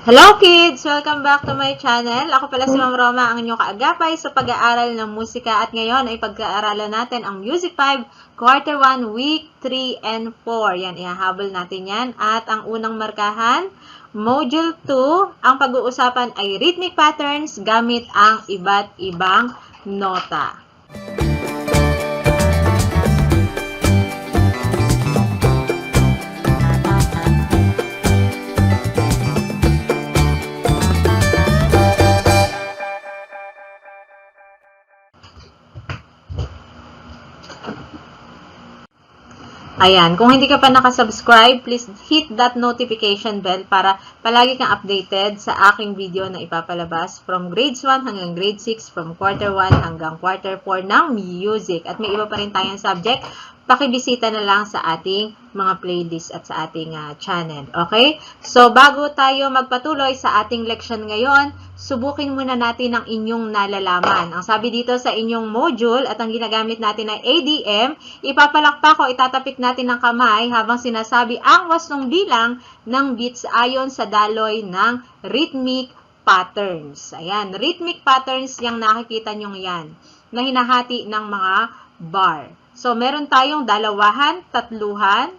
Hello kids! Welcome back to my channel. Ako pala si Ma'am Roma, ang inyong kaagapay sa pag-aaral ng musika. At ngayon ay pag-aaralan natin ang Music 5, Quarter 1, Week 3 and 4. Yan, ihahabol natin yan. At ang unang markahan, Module 2, ang pag-uusapan ay rhythmic patterns gamit ang iba't ibang nota. Ayan, kung hindi ka pa nakasubscribe, please hit that notification bell para palagi kang updated sa aking video na ipapalabas from grades 1 hanggang grade 6, from quarter 1 hanggang quarter 4 ng music. At may iba pa rin tayong subject, pakibisita na lang sa ating mga playlist at sa ating channel. Okay? So, bago tayo magpatuloy sa ating leksyon ngayon, subukin muna natin ang inyong nalalaman. Ang sabi dito sa inyong module at ang ginagamit natin ay ADM, ipapalakpak o itatapik natin ng kamay habang sinasabi ang wasnong bilang ng beats ayon sa daloy ng rhythmic patterns. Ayan, rhythmic patterns yung nakikita nyo yan, na hinahati ng mga bar. So, meron tayong dalawahan, tatluhan,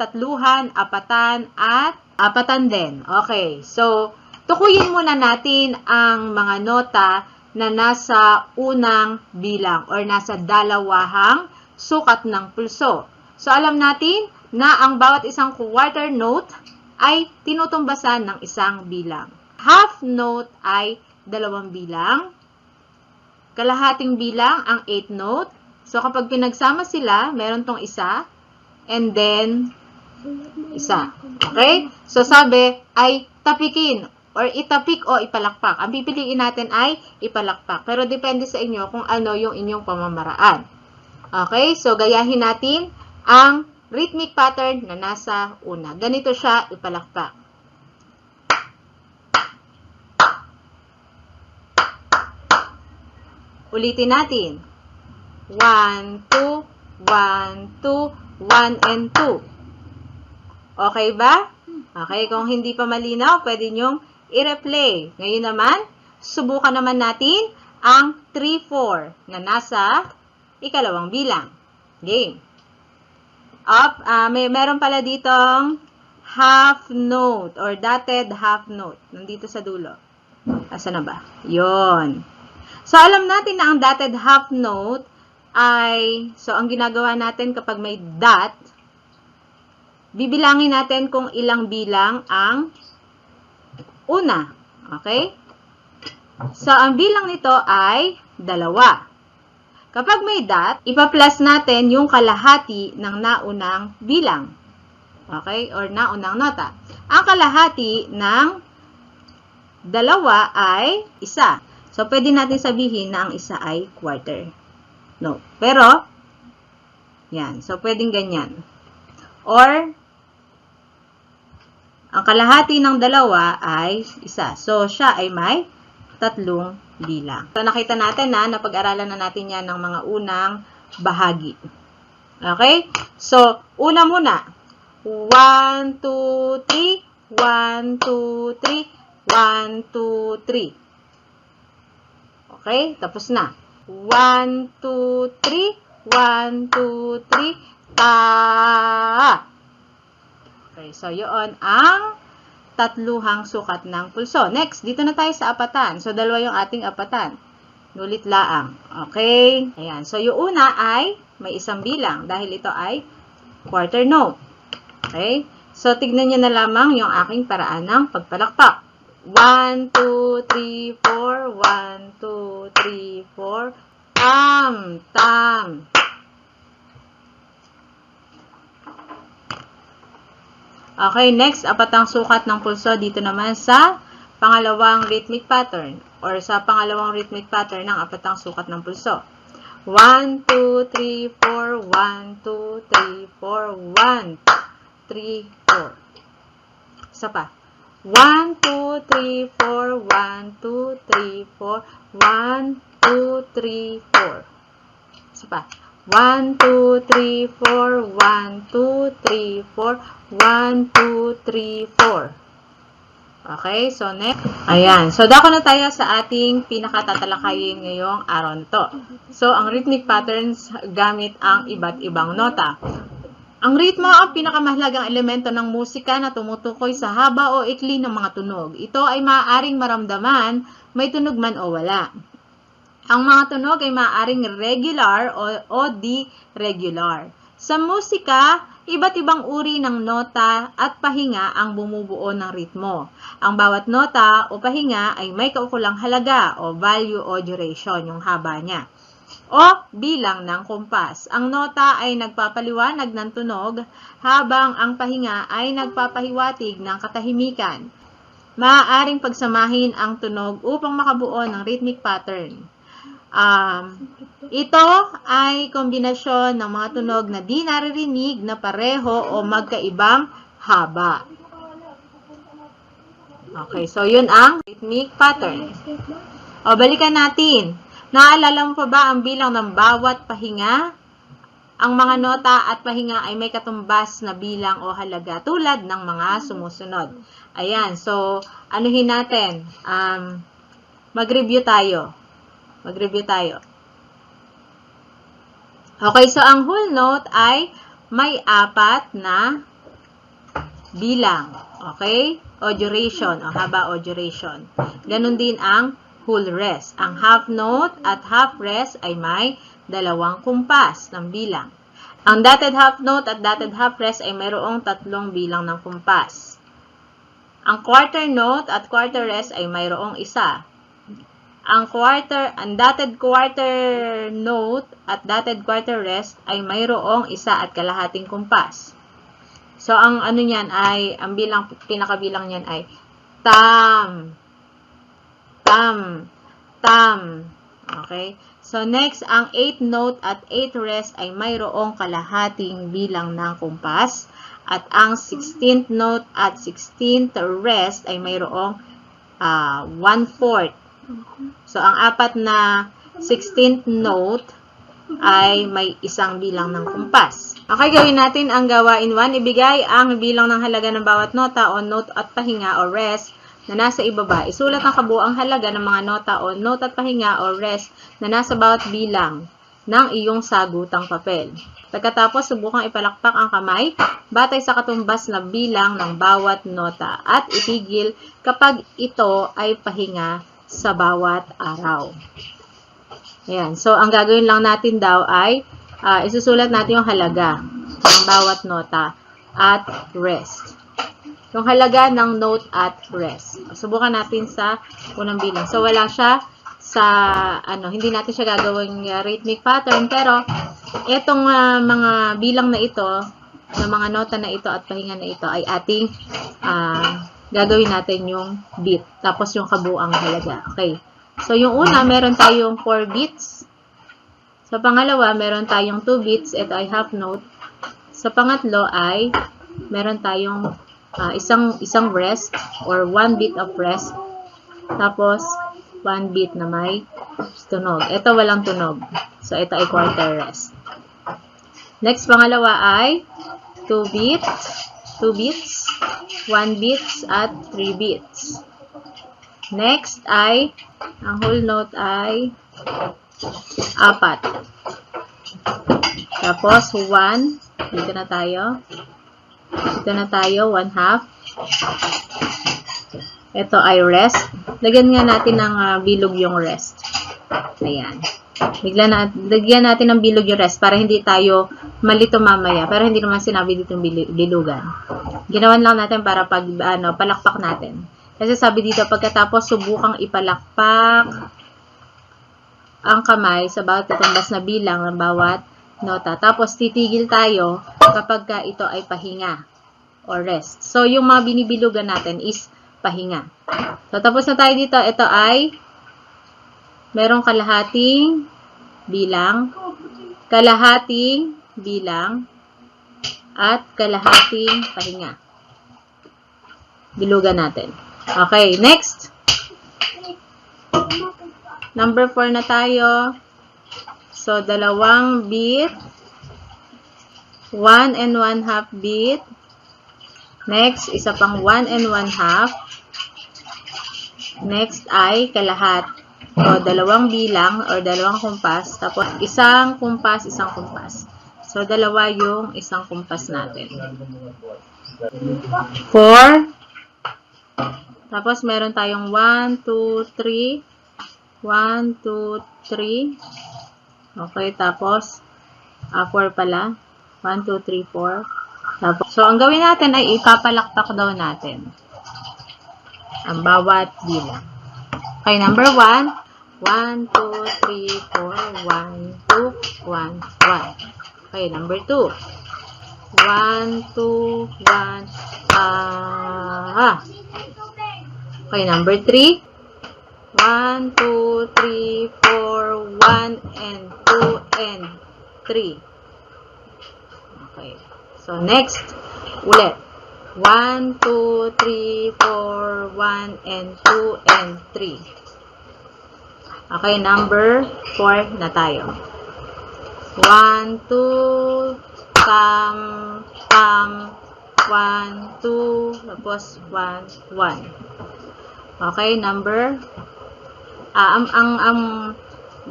tatluhan, apatan, at apatan din. Okay, so, tukuyin muna natin ang mga nota na nasa unang bilang or nasa dalawahang sukat ng pulso. So, alam natin na ang bawat isang quarter note ay tinutumbasan ng isang bilang. Half note ay dalawang bilang. Kalahating bilang ang 8th note. So, kapag pinagsama sila, meron tong isa, and then, isa. Okay? So, sabi ay tapikin, or itapik o ipalakpak. Ang pipiliin natin ay ipalakpak. Pero, depende sa inyo kung ano yung inyong pamamaraan. Okay? So, gayahin natin ang rhythmic pattern na nasa una. Ganito siya ipalakpak. Ulitin natin. 1, 2, 1, 2, 1, and 2. Okay ba? Okay, kung hindi pa malinaw, pwede nyong i-replay. Ngayon naman, subukan naman natin ang 3, 4 na nasa ikalawang bilang. Game. Up, meron pala ditong half note or dotted half note. Nandito sa dulo. Asa na ba? Yon. So, alam natin na ang dotted half note ay, so, ang ginagawa natin kapag may dot, bibilangin natin kung ilang bilang ang una. Okay? So, ang bilang nito ay 2. Kapag may dot, ipa-plus natin yung kalahati ng naunang bilang. Okay? Or naunang nota. Ang kalahati ng 2 ay 1. So, pwede natin sabihin na ang isa ay quarter note. Pero, yan. So, pwedeng ganyan. Or, ang kalahati ng 2 ay 1. So, siya ay may 3 bilang. So, nakita natin na napag-aralan na natin yan ng mga unang bahagi. Okay? So, una muna. 1, 2, 3. 1, 2, 3. 1, 2, 3. Okay, tapos na. 1, 2, 3. 1, 2, 3. Ta! Okay, so yun ang tatluhang sukat ng pulso. Next, dito na tayo sa apatan. So, dalawa yung ating apatan. Nulit laang. Okay? Ayan. So, yung una ay may isang bilang dahil ito ay quarter note. Okay? So, tignan nyo na lamang yung aking paraan ng pagpalakpak. 1, 2, 3, 4. 1, 2, 3, 4. Tam, tam. Okay, next, apatang sukat ng pulso dito naman sa pangalawang rhythmic pattern or sa pangalawang rhythmic pattern ng apatang sukat ng pulso. 1, 2, 3, 4. 1, 2, 3, 4. 1, 3, 4. Isa pa. 1, 2, 3, 4. 1, 2, 3, 4. 1, 2, 3, 4. Isa pa. 1, 2, 3, 4, 1, 2, 3, 4, 1, 2, 3, 4. Okay, so next. Ayan. So, dako na tayo sa ating pinakatatalakayin ngayong araw na to. So, ang rhythmic patterns gamit ang iba't ibang nota. Ang ritmo ang pinakamahalagang elemento ng musika na tumutukoy sa haba o ikli ng mga tunog. Ito ay maaaring maramdaman, may tunog man o wala. Ang mga tunog ay maaaring regular o di-regular. Sa musika, iba't ibang uri ng nota at pahinga ang bumubuo ng ritmo. Ang bawat nota o pahinga ay may kaukulang halaga o value o duration, yung haba niya, o bilang ng kumpas. Ang nota ay nagpapaliwanag ng tunog habang ang pahinga ay nagpapahiwatig ng katahimikan. Maaaring pagsamahin ang tunog upang makabuo ng rhythmic pattern. Ito ay kombinasyon ng mga tunog na di naririnig na pareho o magkaibang haba. Okay, so yun ang rhythmic pattern. O, balikan natin. Naalala mo pa ba ang bilang ng bawat pahinga? Ang mga nota at pahinga ay may katumbas na bilang o halaga tulad ng mga sumusunod. Ayan, so anuhin natin. Mag-review tayo. Okay, so ang whole note ay may 4 na bilang. Okay? O duration, o haba o duration. Ganon din ang whole rest. Ang half note at half rest ay may 2 kumpas ng bilang. Ang dotted half note at dotted half rest ay mayroong 3 bilang ng kumpas. Ang quarter note at quarter rest ay mayroong 1. Ang dotted quarter note at dotted quarter rest ay mayroong 1 at kalahating kumpas. So, ang ano niyan ay, ang pinakabilang niyan ay tam. Okay? So, next, ang 8th note at 8th rest ay mayroong kalahating bilang ng kumpas. At ang 16th note at 16th rest ay mayroong 1/4. So, ang 4 na 16th note ay may 1 bilang ng kumpas. Okay, gawin natin ang gawain 1. Ibigay ang bilang ng halaga ng bawat nota o note at pahinga o rest na nasa ibaba. Isulat ang kabuuang halaga ng mga nota o note at pahinga o rest na nasa bawat bilang ng iyong sagutang papel. Pagkatapos, subukang ipalakpak ang kamay batay sa katumbas na bilang ng bawat nota at itigil kapag ito ay pahinga sa bawat araw. Ayan. So, ang gagawin lang natin daw ay isusulat natin yung halaga ng bawat nota at rest. Yung halaga ng note at rest. Subukan natin sa unang bilang. So, wala siya sa, hindi natin siya gagawing rhythmic pattern, pero itong mga bilang na ito, ng mga nota na ito at pahinga na ito ay ating gagawin natin yung beat. Tapos yung kabuang halaga. Okay. So, yung una, meron tayong 4 beats. Sa pangalawa, meron tayong 2 beats. Ito ay half note. Sa pangatlo ay meron tayong isang rest or 1 beat of rest. Tapos, 1 beat na may tunog. Ito walang tunog. So, ito ay quarter rest. Next, pangalawa ay 2 beats, 1 beats, at 3 beats. Next ay, ang whole note ay 4. Tapos, 1. Dito na tayo. 1/2. Ito ay rest. Lagyan nga natin ng bilog yung rest. Ayan. Lagyan natin ng bilog yung rest para hindi tayo malito mamaya. Pero hindi naman sinabi dito bilugan. Ginawan lang natin para palakpak natin. Kasi sabi dito, pagkatapos subukang ipalakpak ang kamay sa bawat katumbas na bilang ng bawat nota. Tapos titigil tayo kapag ito ay pahinga or rest. So, yung mga binibilugan natin is pahinga. So, tapos na tayo dito. Ito ay merong kalahating bilang, at kalahating pahinga. Bilugan natin. Okay, next. Number 4 na tayo. So, 2 beat. 1 and 1/2 beat. Next, isa pang 1 and 1/2. Next ay kalahat. O, 2 bilang or 2 kumpas. Tapos, isang kumpas, isang kumpas. So, 2 yung isang kumpas natin. 4. Tapos, meron tayong 1, 2, 3. 1, 2, 3. Okay, tapos, 4 pala. 1, 2, 3, 4. Tapos, so, ang gawin natin ay ipapalakpak daw natin ang bawat bilang. Okay, number 1. 1, 2, 3, 4. 1, 2, 1, 1. Okay, number 2. 1, 2, 1. Okay, number 3. 1, 2, 3, 4, 1, and 2, and 3. Okay. So, next, ulit. 1, 2, 3, 4, 1, and 2, and 3. Okay, number 4 na tayo. 1, 2, tam, tam, 1, 2, tapos 1, 1. Okay, number,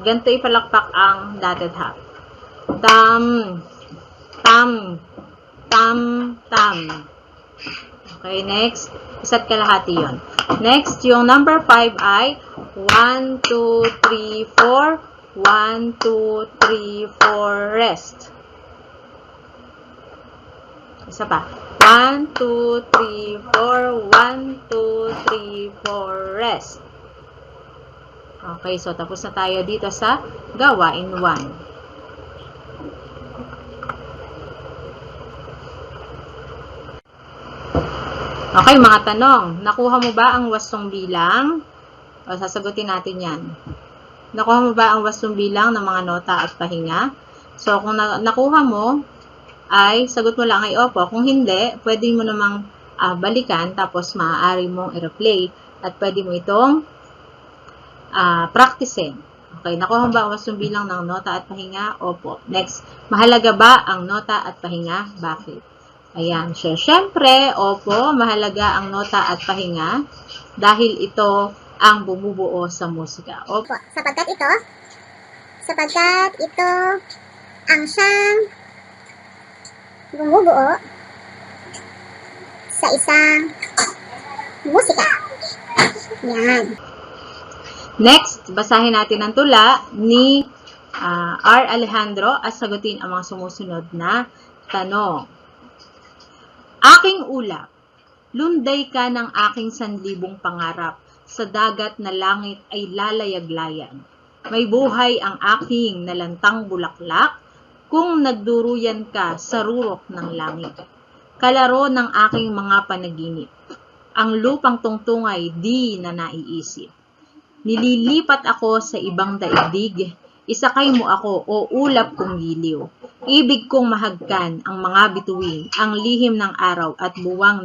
ganito ipalakpak ang dotted half. Tam, tam, tam, tam. Okay, next, isa't kalahati yun. Next, yung number 5 ay 1, 2, 3, 4, 1, 2, 3, 4, rest. Isa pa. 1, 2, 3, 4, 1, 2, 3, 4, rest. Okay, so tapos na tayo dito sa gawain 1. Okay, mga tanong. Nakuha mo ba ang wastong bilang? O, sasagutin natin yan. Nakuha mo ba ang wastong bilang ng mga nota at pahinga? So, kung nakuha mo, ay sagot mo lang ay opo. Kung hindi, pwede mo namang balikan tapos maaari mong i-replay at pwede mo itong practicing. Okay, nakuha mo ba ang wastong bilang ng nota at pahinga? Opo. Next, mahalaga ba ang nota at pahinga? Bakit? Ayan. So, syempre, opo, mahalaga ang nota at pahinga dahil ito ang bumubuo sa musika. Opo. Sapagkat ito ang siyang bumubuo sa isang musika. Yan. Next, basahin natin ang tula ni R. Alejandro at sagutin ang mga sumusunod na tanong. Aking ulap, lunday ka ng aking sanlibong pangarap, sa dagat na langit ay lalayaglayan. May buhay ang aking nalantang bulaklak, kung nagduruyan ka sa rurok ng langit. Kalaro ng aking mga panaginip, ang lupang tungtungay di na naiisip. Nililipat ako sa ibang daigdig, isakay mo ako o ulap kong giliw. Ibig kong mahagkan ang mga bituin, ang lihim ng araw at buwang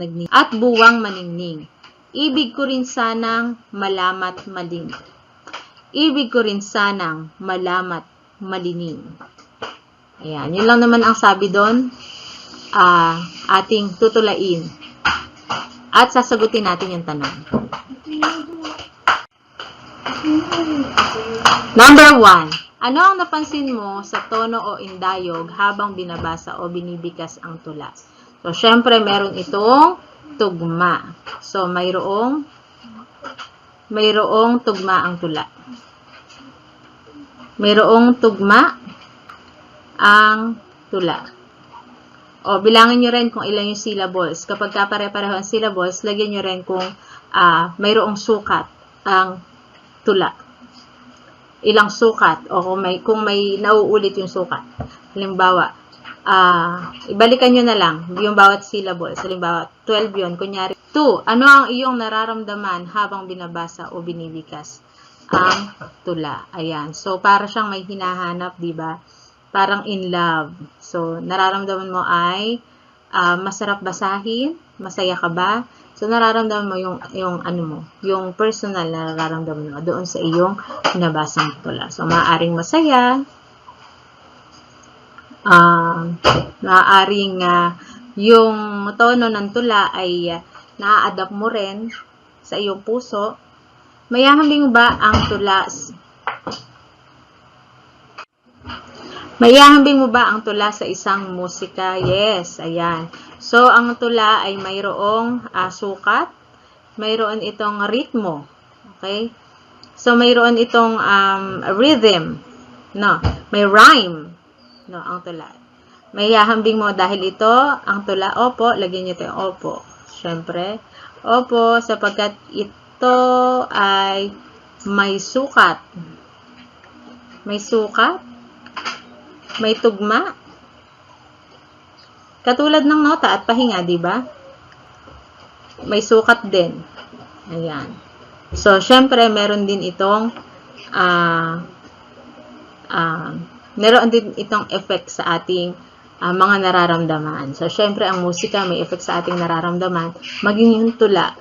maningning. Ibig ko rin sanang malamat malining. Ibig ko rin sanang malamat malining. Ayan, yun lang naman ang sabi doon. Ating tutulain. At sasagutin natin yung tanong. Number 1. Ano ang napansin mo sa tono o indayog habang binabasa o binibikas ang tula? So, syempre, meron itong tugma. So, mayroong tugma ang tula. Mayroong tugma ang tula. O, bilangin nyo rin kung ilan yung syllables. Kapag pare-pareho ang syllables, lagyan nyo rin kung mayroong sukat ang tula. Ilang sukat o kung may nauulit yung sukat. Halimbawa, ibalikan nyo na lang yung bawat syllables. Halimbawa, 12 yun. Kunyari, 2. Ano ang iyong nararamdaman habang binabasa o binibikas ang tula? Ayan. So, para siyang may hinahanap, diba? Parang in love. So, nararamdaman mo ay masarap basahin? Masaya ka ba? So, nararamdaman mo yung personal na nararamdaman mo doon sa iyong nabasang tula. So, maaaring masaya, maaaring yung tono ng tula ay na-adapt mo rin sa iyong puso. Maihahambing mo ba ang tula? Maihahambing mo ba ang tula sa isang musika? Yes, ayan. So, ang tula ay mayroong sukat, mayroon itong ritmo. Okay? So, mayroon itong rhythm. No, may rhyme. No, ang tula. Maihahambing mo dahil ito, ang tula, opo, lagyan nyo ito yung opo. Siyempre, opo, sapagkat ito ay may sukat. May sukat, may tugma. Katulad ng nota at pahinga, di ba? May sukat din. Ayan. So, syempre, meron din itong effect sa ating mga nararamdaman. So, syempre, ang musika may effect sa ating nararamdaman. Maging yung tula,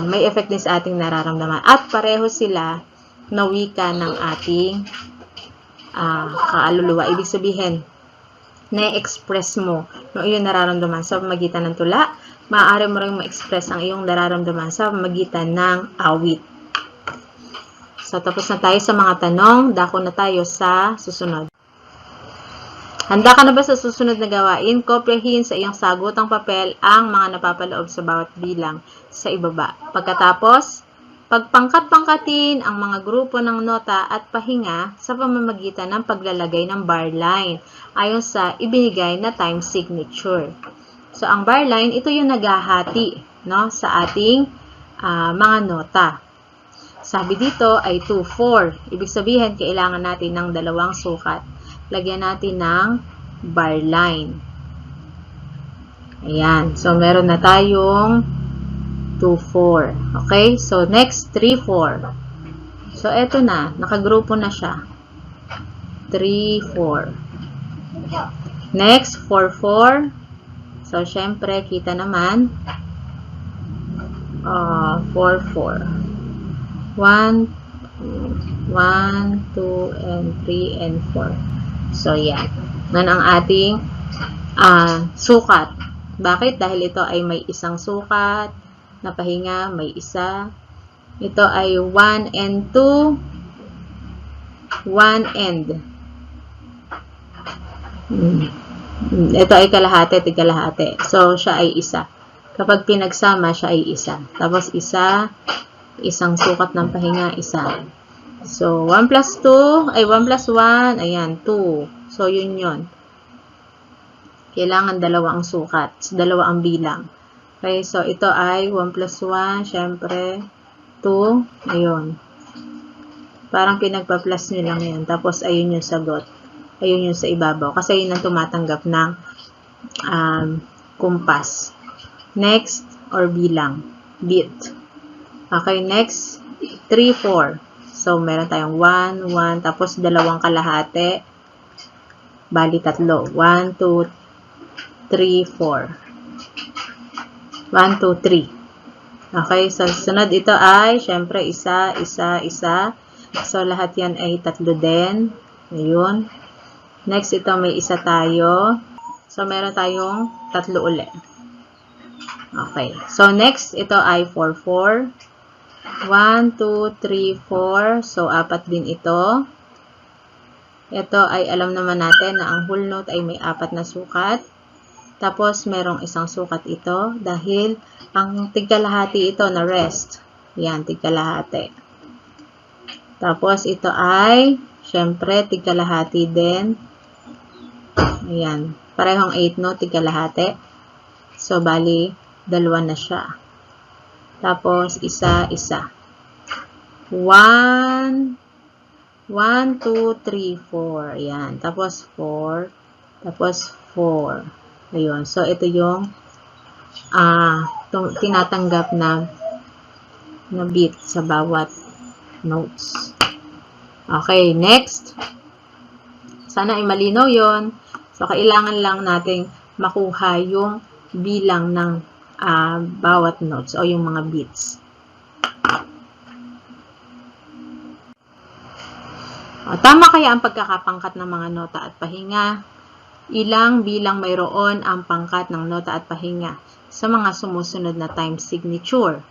may effect din sa ating nararamdaman. At pareho sila na wika ng ating kaaluluwa. Ibig sabihin, na-express mo yung iyong nararamdaman sa pamagitan ng tula. Maaari mo rin ma-express ang iyong nararamdaman sa pamagitan ng awit. So, tapos na tayo sa mga tanong. Dako na tayo sa susunod. Handa ka na ba sa susunod na gawain? Kopyahin sa iyong sagutang papel ang mga napapaloob sa bawat bilang sa ibaba. Pagkatapos, pagpangkat-pangkatin ang mga grupo ng nota at pahinga sa pamamagitan ng paglalagay ng bar line ayon sa ibinigay na time signature. So, ang bar line, ito yung naghahati, no, sa ating mga nota. Sabi dito ay 2, 4. Ibig sabihin, kailangan natin ng dalawang sukat. Lagyan natin ng bar line. Ayan. So, meron na tayong 2, 4. Okay? So, next, 3, 4. So, eto na. Nakagrupo na siya. 3, 4. Next, 4, 4. So, syempre, kita naman. 4, 4. 1, 2, and 3, and 4. So, yan. Yan ang ating sukat. Bakit? Dahil ito ay may isang sukat, na pahinga, may isa. Ito ay 1 and 2, 1 and. Ito ay kalahati, tig-kalahati. So, siya ay isa. Kapag pinagsama, siya ay isa. Tapos, isang sukat ng pahinga, isa. So, 1 plus 2, ay 1 plus 1, ayan, 2. So, yun yun. Kailangan dalawa ang sukat. Dalawa ang bilang. Okay, so, ito ay 1 plus 1, syempre, 2, ayun. Parang pinagpa-plus nyo lang yan. Tapos, ayun yung sagot. Ayun yung sa ibabaw. Kasi yun ang tumatanggap ng kumpas. Next, or bilang. Bit. Okay, next, 3, 4. So, meron tayong 1, 1, tapos dalawang kalahati. Bali, tatlo. 1, 2, 3, 4. 1, 2, 3. Okay, so sunod ito ay, syempre, isa, isa, isa. So, lahat yan ay tatlo din. Ayun. Next, ito may isa tayo. So, meron tayong tatlo ulit. Okay. So, next, ito ay 4, 4. 1, 2, 3, 4. So, apat din ito. Ito ay alam naman natin na ang whole note ay may apat na sukat. Tapos, merong isang sukat ito dahil ang tigkalahati ito na rest. Yan, tigkalahati. Tapos, ito ay, syempre, tigkalahati din. Ayan. Parehong 8 note, tigkalahati. So, bali, dalawa na siya. Tapos, isa, isa. 1, 1, 2, 3, 4. Ayan. Tapos, 4. Tapos, 4. Ayun. So, ito yung tinatanggap na beat sa bawat notes. Okay. Next. Sana ay malinaw yon. So, kailangan lang nating makuha yung bilang ng bawat notes o yung mga beats. Tama kaya ang pagkakapangkat ng mga nota at pahinga? Ilang bilang mayroon ang pangkat ng nota at pahinga sa mga sumusunod na time signature?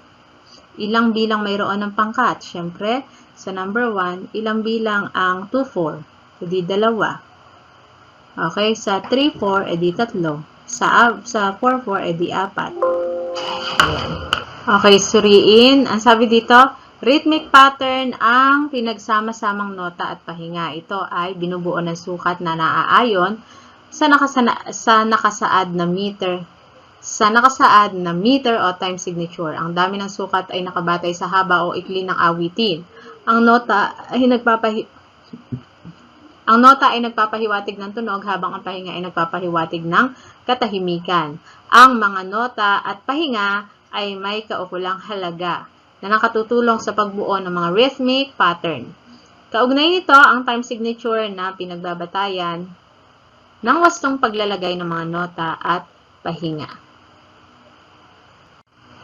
Ilang bilang mayroon ng pangkat? Siyempre, sa number 1, ilang bilang ang 2-4? Edi dalawa. Okay, sa 3-4, edi tatlo. Sa 4-4, edi apat. Ayan. Okay, suriin. Ang sabi dito, rhythmic pattern ang pinagsama-samang nota at pahinga. Ito ay binubuo ng sukat na naaayon sa nakasaad na meter. Sa nakasaad na meter o time signature, ang dami ng sukat ay nakabatay sa haba o ikli ng awitin. Ang nota ay nagpapahiwatig ng tunog habang ang pahinga ay nagpapahiwatig ng katahimikan. Ang mga nota at pahinga ay may kaukulang halaga na nakatutulong sa pagbuo ng mga rhythmic pattern. Kaugnay nito ang time signature na pinagbabatayan ng wastong paglalagay ng mga nota at pahinga.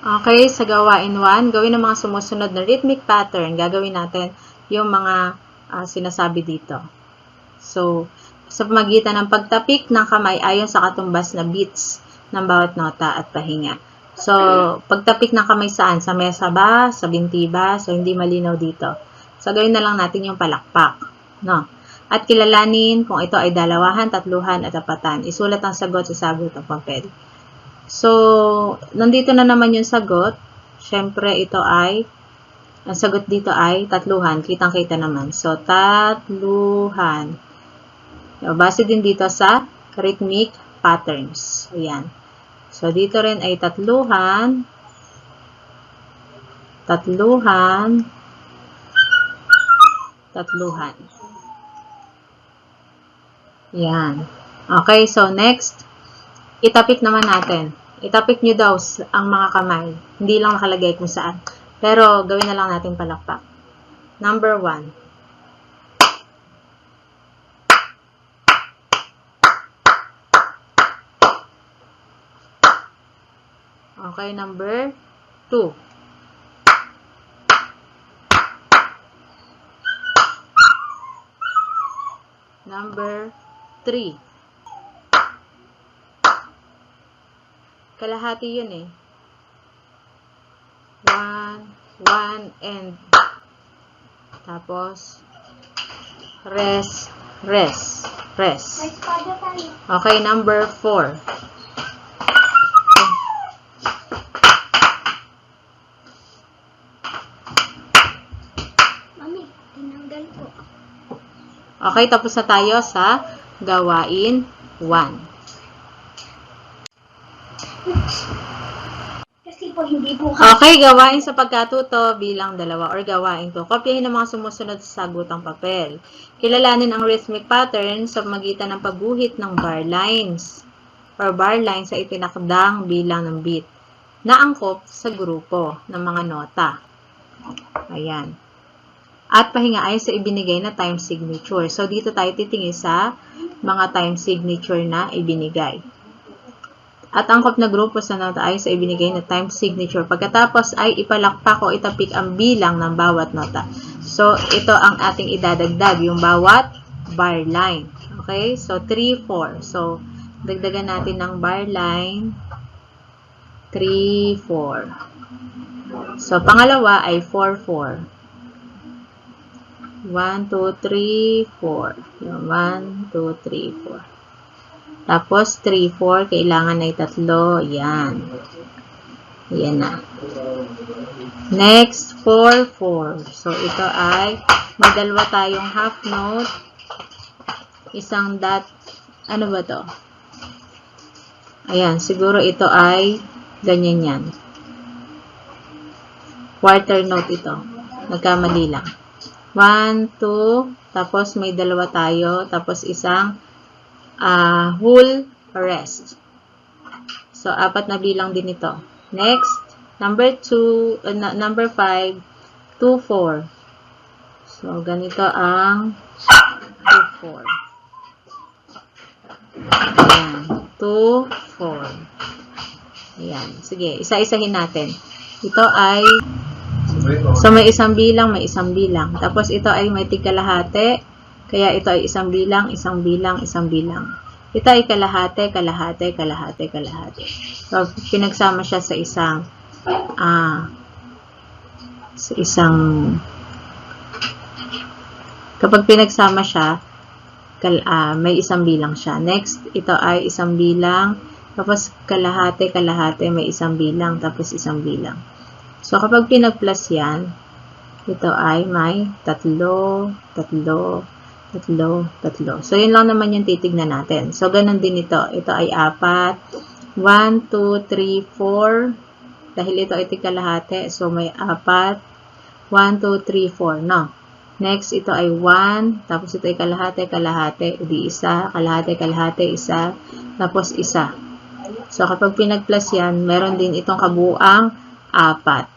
Okay, sa gawain 1, gawin ang mga sumusunod na rhythmic pattern. Gagawin natin yung mga sinasabi dito. So, sa pamagitan ng pagtapik ng kamay ayon sa katumbas na beats ng bawat nota at pahinga. So, pagtapik ng kamay saan? Sa mesa ba? Sa binti ba? So, hindi malinaw dito. So, gawin na lang natin yung palakpak. No? At kilalanin kung ito ay dalawahan, tatluhan, at apatan. Isulat ang sagot sa sagot ng papel. So, nandito na naman yung sagot. Siyempre, ang sagot dito ay tatluhan. Kitang-kita naman. So, tatluhan. Base din dito sa rhythmic patterns. Ayan. So, dito rin ay tatluhan. Tatluhan. Tatluhan. Ayan. Okay, so next. Itapik naman natin. Itapik nyo daw ang mga kamay. Hindi lang nakalagay kung saan. Pero, gawin na lang natin palakpak. Number 1. Okay, number 2. Number 3. Kalahati yun eh. 1, and tapos rest. Okay, number 4. Mami, tinanggal ko. Okay, tapos na tayo sa gawain 1. Kasi po hindi po Okay, gawain sa pagkatuto bilang 2 or gawain 2. Kopyahin ang mga sumusunod sa sagutang papel. Kilalanin ang rhythmic pattern sa magitan ng pagguhit ng bar lines or bar lines sa itinakdang bilang ng beat na angkop sa grupo ng mga nota. Ayan. At pahinga ay sa ibinigay na time signature. So, dito tayo titingin sa mga time signature na ibinigay. At angkop na grupo sa nota ay sa ibinigay na time signature. Pagkatapos ay ipalakpak o itapik ang bilang ng bawat nota. So, ito ang ating idadagdag, yung bawat bar line. Okay? So, 3, 4. So, dagdagan natin ng bar line. 3, 4. So, pangalawa ay 4, 4. 1, 2, 3, 4. 1, 2, 3, 4. Tapos, 3, 4. Kailangan ay 3. Yan. Yan na. Next, 4, 4. So, ito ay, may dalawa tayong half note. Isang dot. Ano ba to? Ayan. Siguro ito ay ganyan yan. Quarter note ito. Nagkamali lang. 1, 2. Tapos, may dalawa tayo. Tapos, isang whole rest. So, 4 na bilang din ito. Next, number 2, number 5, 2, 4. So, ganito ang 2, 4. Ayan, 2, 4. Ayan, sige, isa-isahin natin. Ito ay, so may isang bilang, may isang bilang. Tapos, ito ay may tigkalahati. Kaya ito ay isang bilang, isang bilang, isang bilang. Ito ay kalahati, kalahati, kalahati, kalahati. So, pinagsama siya sa kapag pinagsama siya, may isang bilang siya. Next, ito ay isang bilang, tapos kalahati, kalahati, may isang bilang, tapos isang bilang. So, kapag pinag-plus yan, ito ay may 3, 3, 3, 3. So, yun lang naman yung titignan natin. So, ganun din ito. Ito ay 4. 1, 2, 3, 4. Dahil ito ay kalahati, so may 4. 1, 2, 3, 4. No. Next, ito ay 1. Tapos ito ay kalahati, kalahati. Di isa. Kalahati, kalahati, isa. Tapos isa. So, kapag pinag-plus yan, meron din itong kabuuang 4.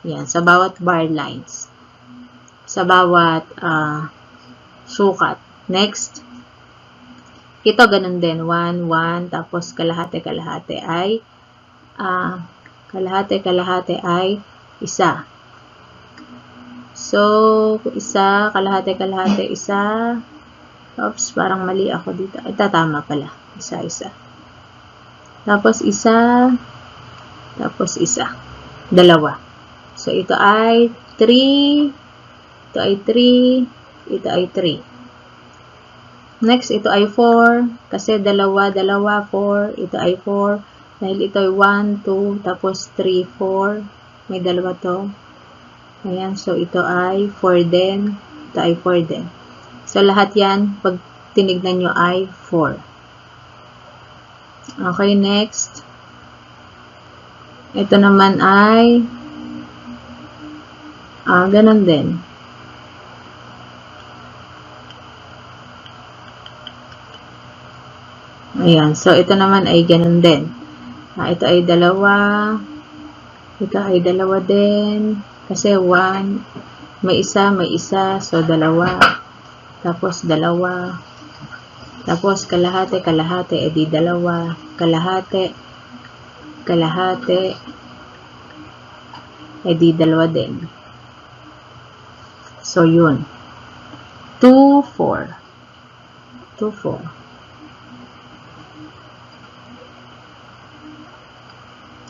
Yan. Sa bawat bar lines. Sa bawat sukat. Next. Ito, ganun din. 1, 1. Tapos, kalahati, kalahati ay kalahati, kalahati ay isa. So, isa, kalahati, kalahati, isa. Oops, parang mali ako dito. Ito, tama pala. Isa, isa. Tapos, isa. Tapos, isa. Dalawa. So, ito ay 3. Ito ay 3. Ito ay 3. Next, ito ay 4. Kasi dalawa, dalawa, 4. Ito ay 4. Dahil ito ay 1, 2, tapos 3, 4. May dalawa to. Ayan, so ito ay 4 din. Ito ay 4 din. So, lahat yan, pag tinignan nyo ay 4. Okay, next. Ito naman ay ganun din. Ayan, so ito naman ay ganun din. Ito ay dalawa. Ito ay dalawa din. Kasi 1, may isa, so dalawa. Tapos dalawa. Tapos kalahati, kalahati, edi dalawa. Kalahati, kalahati, edi dalawa din. So, yun. 2, 4. 2, 4.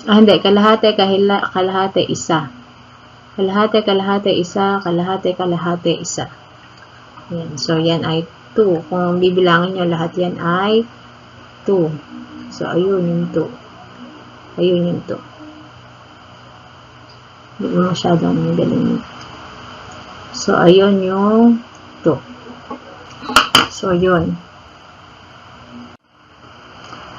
Hindi. Kalahati, kalahati, isa. Kalahati, kalahati, isa. Kalahati, kalahati, isa. Yan. So, yan ay 2. Kung bibilangin nyo, lahat yan ay 2. So, ayun yung 2. Ayun yung 2. Hindi mo masyadong magaling. So, ayun yung 2. So, yun.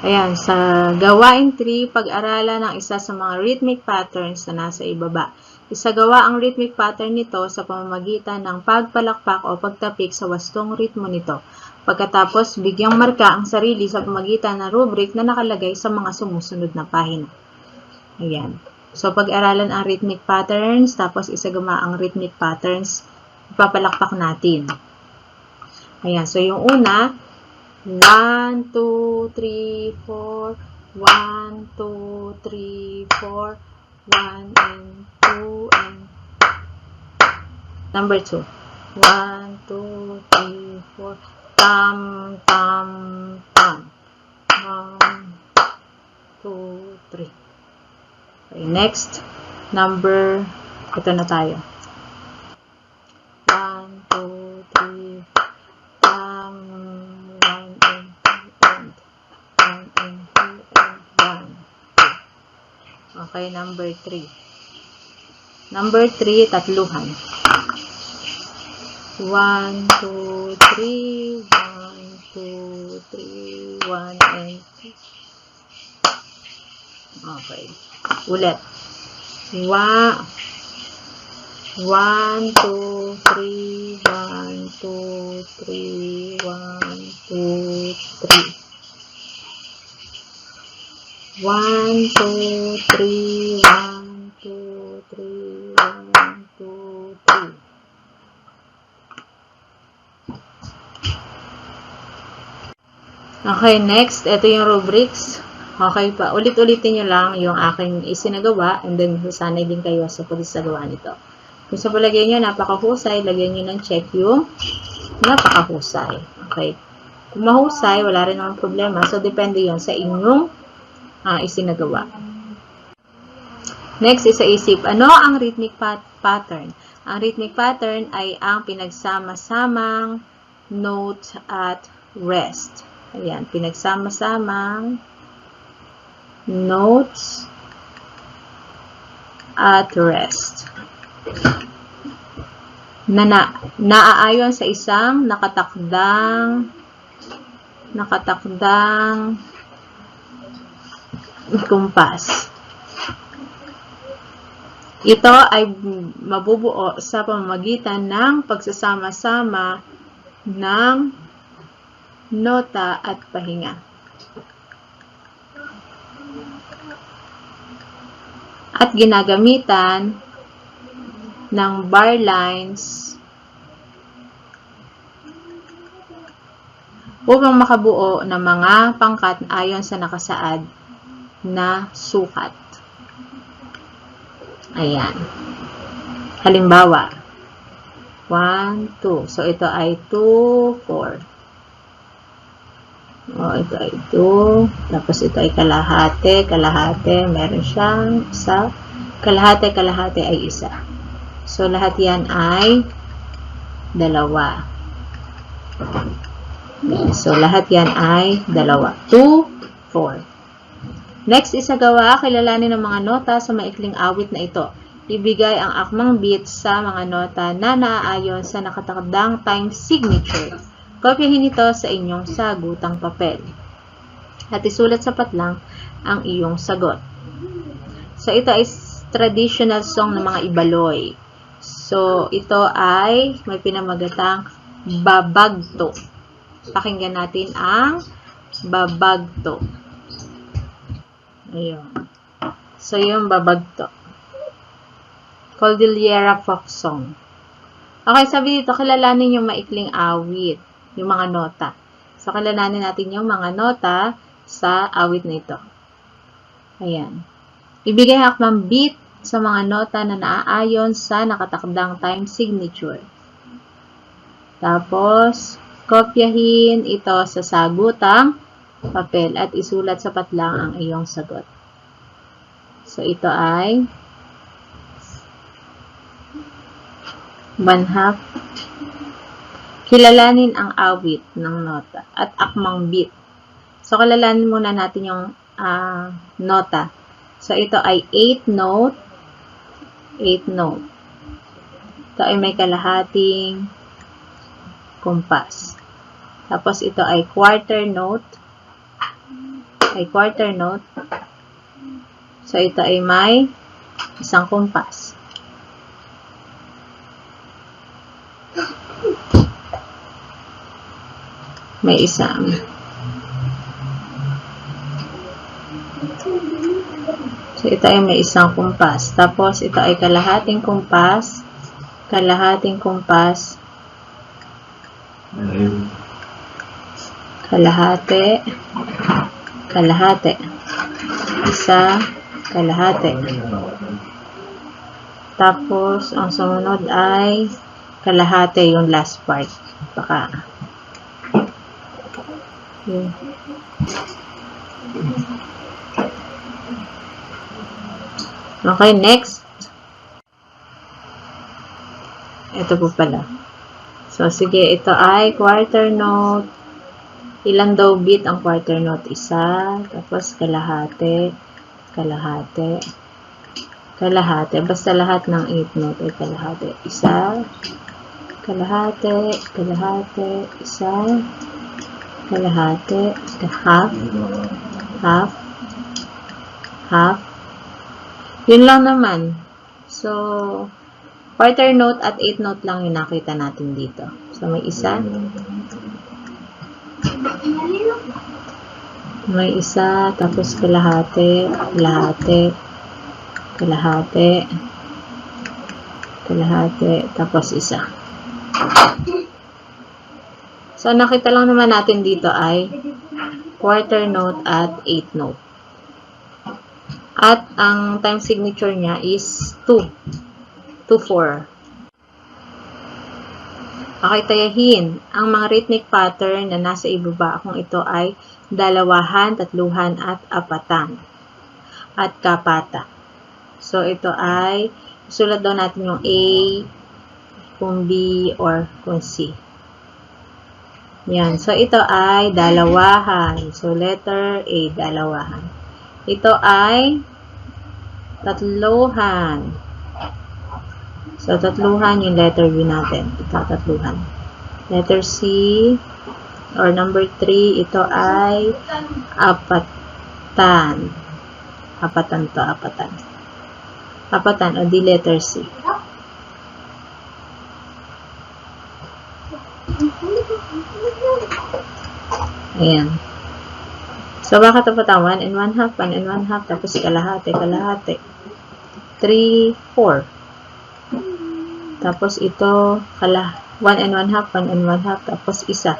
Ayan, sa gawain 3, pag-aralan ng isa sa mga rhythmic patterns na nasa ibaba. Isagawa ang rhythmic pattern nito sa pamamagitan ng pagpalakpak o pagtapik sa wastong ritmo nito. Pagkatapos, bigyang marka ang sarili sa pamamagitan ng rubric na nakalagay sa mga sumusunod na pahina. Ayan. So, pag-aralan ang rhythmic patterns, tapos isagawa ang rhythmic patterns, ipapalakpak natin. Ayan. So, yung una, 1, 2, 3, 4, 1, 2, 3, 4, 1, and 2, and number 2. 1, 2, 3, 4, tam, tam, tam. 1, 2, 3. Okay, next, number, ito na tayo. 1, 2, 3, tam, 1, and 2, and 1, and 2, and 1, 2. Okay, number 3. Number 3, tatluhan. 1, 2, 3, 1, 2, 3, 1, and 2. Okay. Ulit. 1, 2, 3, 1, 2, 3, 1, 2, 3. 1, 2, 3, 1, 2, 3, 1, 2, 3. Okay, next. Ito yung rubrics. Okay pa. Ulit-ulitin nyo lang yung aking isinagawa and then sanay din kayo sa pagsagawa nito. Kung sa palagay nyo napakahusay, lagyan nyo ng check yung napakahusay. Okay. Kung mahusay, wala rin namang problema. So, depende yon sa inyong isinagawa. Next, isa-isip. Ano ang rhythmic pattern? Ang rhythmic pattern ay ang pinagsama-samang note at rest. Ayan, pinagsama-samang notes at rest. Naaayon sa isang nakatakdang kumpas. Ito ay mabubuo sa pamamagitan ng pagsasama-sama ng nota at pahinga. At ginagamitan ng bar lines upang makabuo ng mga pangkat ayon sa nakasaad na sukat. Ayan. Halimbawa, 1, 2. So, ito ay 2, 4. Ito ay 2. Tapos, ito ay kalahati. Kalahati. Meron siyang isa. Kalahati. Kalahati ay isa. So, lahat yan ay 2. So, lahat yan ay 2. 2, 4. Next, isagawa, kilalanin ng mga nota sa maikling awit na ito. Ibigay ang akmang beat sa mga nota na naaayon sa nakatakdang time signature. Kopyahin ito sa inyong sagutang papel. At isulat sa patlang ang iyong sagot. So, ito ay traditional song ng mga Ibaloy. So, ito ay may pinamagatang babagto. Pakinggan natin ang babagto. Ayun. So, yung babagto. Cordillera Folk Song. Okay, sabi dito, kilalanin yung maikling awit, yung mga nota. So, kilalanin natin yung mga nota sa awit na ito. Ayan. Ibigay ang akmang beat sa mga nota na naaayon sa nakatakdang time signature. Tapos, kopyahin ito sa sagutang papel at isulat sa patlang ang iyong sagot. So, ito ay 1/2. Kilalanin ang awit ng nota at akmang beat. So, kilalanin muna natin yung nota. So, ito ay 8 note. 8 note. Ito ay may kalahating kumpas. Tapos, ito ay quarter note. So, ito ay may isang kumpas. May isang. So, ito ay may isang kumpas. Tapos, ito ay kalahating kumpas. Kalahating kumpas. Kalahati. Kalahati. Isa. Kalahati. Tapos, ang sumunod ay kalahati yung last part. Baka. Okay, next. Ito po pala. So, sige, ito ay quarter note. Ilan daw beat ang quarter note? Isa. Tapos, kalahati. Kalahati. Kalahati. Basta lahat ng 8 note ay kalahati. Isa. Kalahati. Kalahati. Isa. Kalahati. Half. Half. Half. Yun lang naman. So, quarter note at 8 note lang yung nakita natin dito. So, may isa. May isa, tapos kalahati, kalahati, kalahati, kalahati, tapos isa. So, nakita lang naman natin dito ay quarter note at 8 note. At ang time signature niya is 2. 2-4. Okay, tayahin. Ang mga rhythmic pattern na nasa ibaba kung ito ay dalawahan, tatluhan, at apatan. At kapata. So, ito ay, sulat daw natin yung A, kung B, or kung C. Yan. So, ito ay dalawahan. So, letter A, dalawahan. Ito ay tatluhan. So, tatluhan yung letter B natin. Ito, tatluhan. Letter C, or number 3, ito ay apatan. Apatan to, apatan. Apatan, o di letter C. Ayan. So, bakit apatan? 1 and 1 half, 1 and 1 half, tapos kalahati, kalahati. 3, 4. Tapos ito, 1 and 1 half, 1 and 1 half, tapos isa.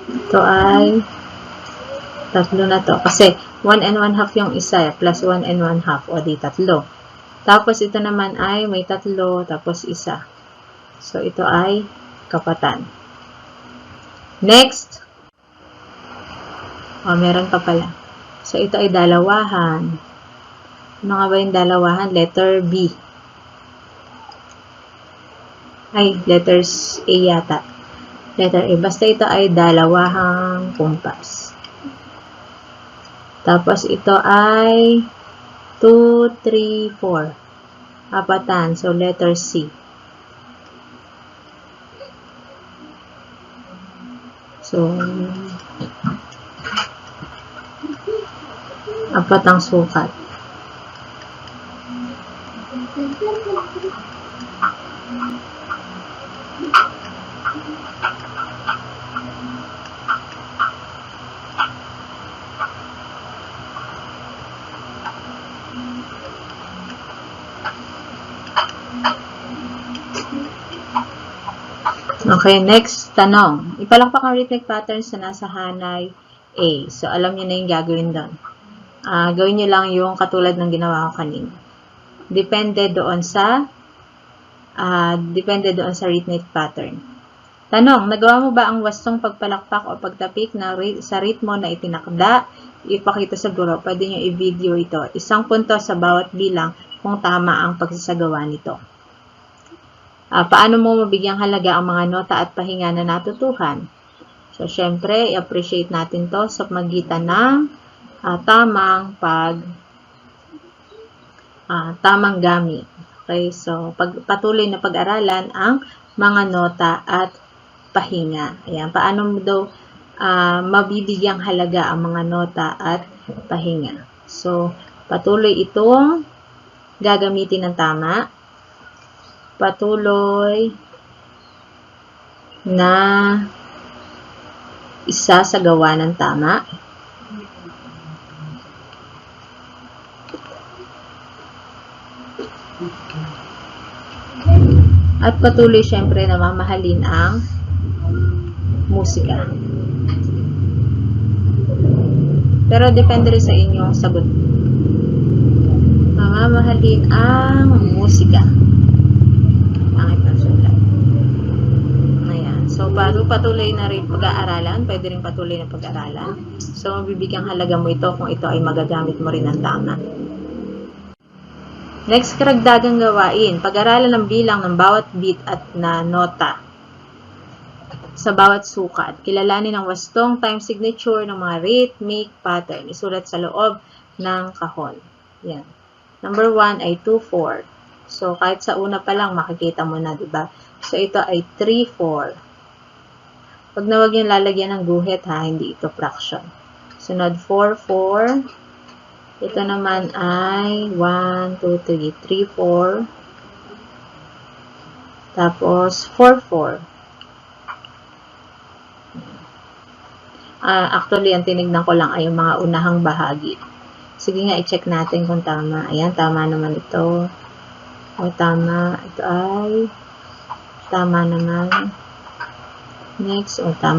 Ito ay tatlo na to. Kasi 1 and 1 half yung isa, plus 1 and 1 half, o di tatlo. Tapos ito naman ay may tatlo, tapos isa. So ito ay kapatan. Next. O, meron pa pala. So ito ay dalawahan. Ano nga ba yung dalawahan? Letter B. Ay, letters A yata. Letter A. Basta ito ay dalawahang kumpas. Tapos ito ay 2, 3, 4. Apatan. So, letter C. So, apatang sukat. Okay, next tanong. Ipalakpak ang rhythmic patterns na nasa hanay A. So, alam niyo na yung gagawin doon. Gawin niyo lang yung katulad ng ginawa ko kanina. Depende doon sa rhythmic pattern. Tanong, nagawa mo ba ang wastong pagpalakpak o pagtapik sa ritmo na itinakda? Ipakita sa guro. Pwede niyo i-video ito. Isang punto sa bawat bilang kung tama ang pagsasagawa nito. Paano mo mabigyang halaga ang mga nota at pahinga na natutuhan? So, syempre, i-appreciate natin to sa magitan ng tamang gamit. Okay, so, patuloy na pag-aralan ang mga nota at pahinga. Ayan, paano mo daw mabibigyang halaga ang mga nota at pahinga? So, patuloy itong gagamitin ng tama. Patuloy na isasagawa ng tama. At patuloy syempre na mamahalin ang musika. Pero depende rin sa inyong sagot. Mamamahalin ang musika. So, patuloy na rin pag-aaralan. Pwede rin patuloy na pag-aaralan. So, mabibigyang halaga mo ito kung ito ay magagamit mo rin ng tama. Next, karagdagang gawain. Pag-aralan ng bilang ng bawat beat at na nota sa bawat sukat. Kilalanin ang wastong time signature ng mga rhythmic pattern. Isulat sa loob ng kahon. Yan. Number 1 ay 2, 4. So, kahit sa una pa lang, makikita mo na, diba? So, ito ay 3, 4. Pag na wag yung lalagyan ng guhit, ha, hindi ito fraction. Sunod, 4, 4. Ito naman ay 1, 2, 3, 3, 4. Tapos, 4, 4. Actually, ang tinignan ko lang ay yung mga unahang bahagi. Sige nga, i-check natin kung tama. Ayan, tama naman ito. O, tama. Ito ay tama naman. Next, o tama.